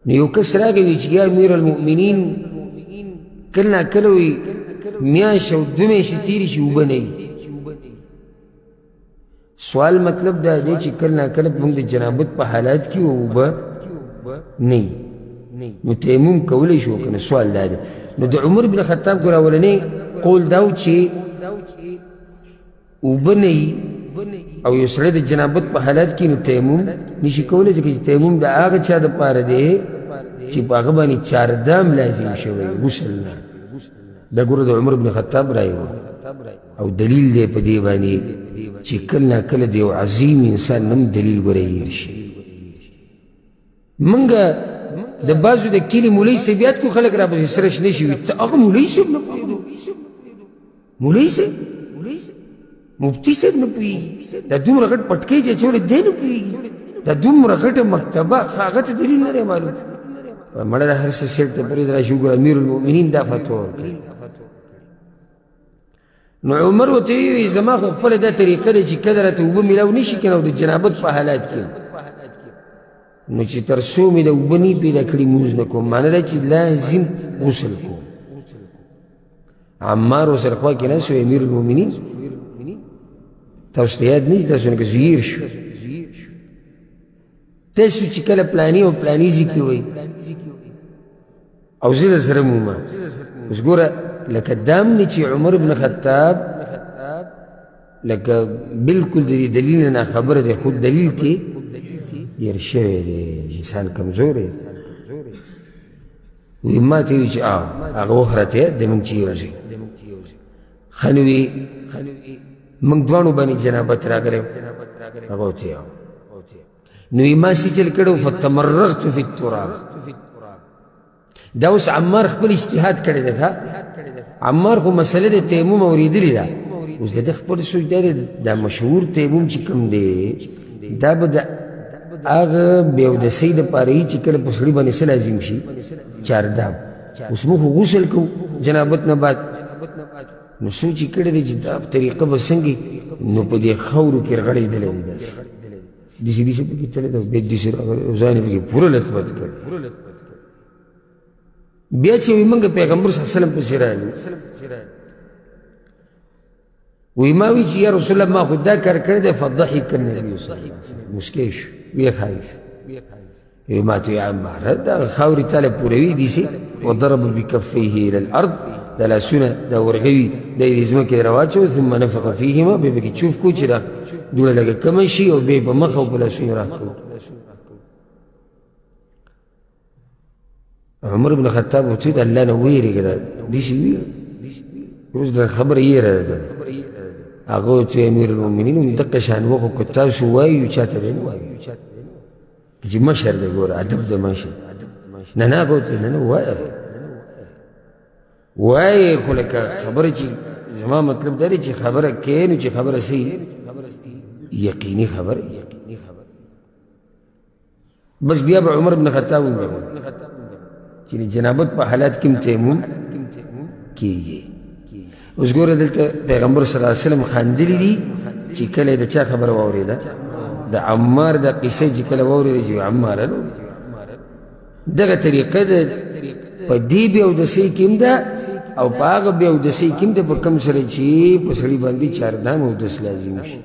نو یو کس راغی چې یا امیر المؤمنین کله ناکله وي میاشت او 2 میاشتې تېرې شي اوبه نه وي. سوال مطلب دا دی چې کله ناکله موږ د جنابت په حالات کې اوبه نه وي نو تیمم کولی شو که نه؟ سوال دا دی. نو د عمر بن خطاب کو راولنی قول دا و چې اوبه نه وي او یو سړی د جنابت په حالات کې نو تیمم نشي کولی، ځکه چې تیمم د هغه چا دپاره دی چې په هغه باندې چاردام لازم شوی غسل نه. دا ګوره د عمر بن خطاب رایه وه او دلیل دی په دې باندې چې کله ناکله د یو عظیم انسان نه هم دلیل ګوره هېر شي. منګه د بعضو د کلي مولوي صاحبیات کو خلک راپسې سره شنه شي وي، ته هغه مولوي صاحب نه پوهېږو؟ مولوي صاحب مفتي صاحب نه پوهېږي؟ دا دومره غټ پټکۍ چې اچولی دی نه پوهېږي؟ دا دومره غټه مکتبه هغه ته دلیل نه دی معلوم. مړه د هر څه سیټ ته پرېږده راشي وګوره امیر المؤمنین دا فتوا ورکړې. نو عمر ورته ووایي زما خو خپله دا طریقه دی چې کله راته اوبه میلاو نه شي که نه او د جنابت په حالات کې نو چې تر څو مې د اوبه نه پیدا کړي مونځ نه کوم، معنی دا چې لازم غسل کوم. عمار ورسره خوا کې ناست و امیر المؤمنین تاسو ته یاد نه دي؟ تاسو نه که زویر شو تاسو چې کله پلاني او پلاني ځي کې وایي او زه در سره موما اوس ګوره لکه دام نه چې عمر بن خطاب لکه بلکل د دې دلیل نه خبره دی، خود دلیل ته هېر شوی دی، انسان کمزوری دی. وایي ما ته وایي چې هغه وخرته د موږ چې یو ځای ښه نو وي موږ دواړو باندې جنابت راغلی هغه ورته یو نو وایي ما چې چل کړی فتمرغت فی التراب. دا اوس عمار خپل اجتهاد کړی دی. عمار خو مسله د تیمم اورېدلې ده، اوس د ده خپل سوچ دا دی دا مشهور تیمم چې کوم دی دا به د هغه بېودسۍ دپاره وي چې کله په سړي باندې څه لازم شي؟ چاردام. اوس موږ خو غسل کوو جنابت نه بعد، نو سوچ یې کړی دی چې دا طریقه به څنګه نو په دې خاورو کې رغړېدلی دی داسې داسې داسې پکې تللی ده بیا داسې راغلی او ځان یې پکې پوره لطبت کړی. بیا چې وایي موږ پیغمبر صلی الله علیه وسلم پسې رالي وایي ما وایي چې یا رسول الله ما خو دا کار کړی دی فضحک النبي صلی الله علیه وسلم مسکی شو ویې خاند وایي ما ته یا عماره دا خاورې تاله پوروي داسې وضرب بکفیه الی الارض دا لاسونه دا ورغوي دا یې د ځمکې راواچول ثم نفخ فیهما بیا پکې چوف کړو چې دا دوړه لږه کمه شي او بیا یې په مخ او په لاسونو راکړو. عمر بن خطاب ورته د الله نه ویرېږه دا داسې وي اوس دا خبره یېره ده. هغه ورته امیر المؤمنین دقه شان وخو که تاسو وایو چاته به نه وایو چې مشر دی ګوره ادب د مشر نه نه هغه ورته نه نه وایي خو لکه خبره چې زما مطلب دا دی چې خبره کوې نو چې خبره صحیح یقیني خبره بس. بیا به عمر بن خطاب وویل چې د جنابت په حالات کې هم تیمم کېږي. اوس ګوره دلته پیغمبر صلی الله علیه وسلم خاندلي دي چې کله د چا خبره واورېده د عمار دا قصه چې کله واورېده چې عماره نو دغه طریقه ده په دې بېودسۍ کې هم ده او په هغه بېودسۍ کې هم ده په کوم سره چې په سړي باندې چاردام اودس لازم شي.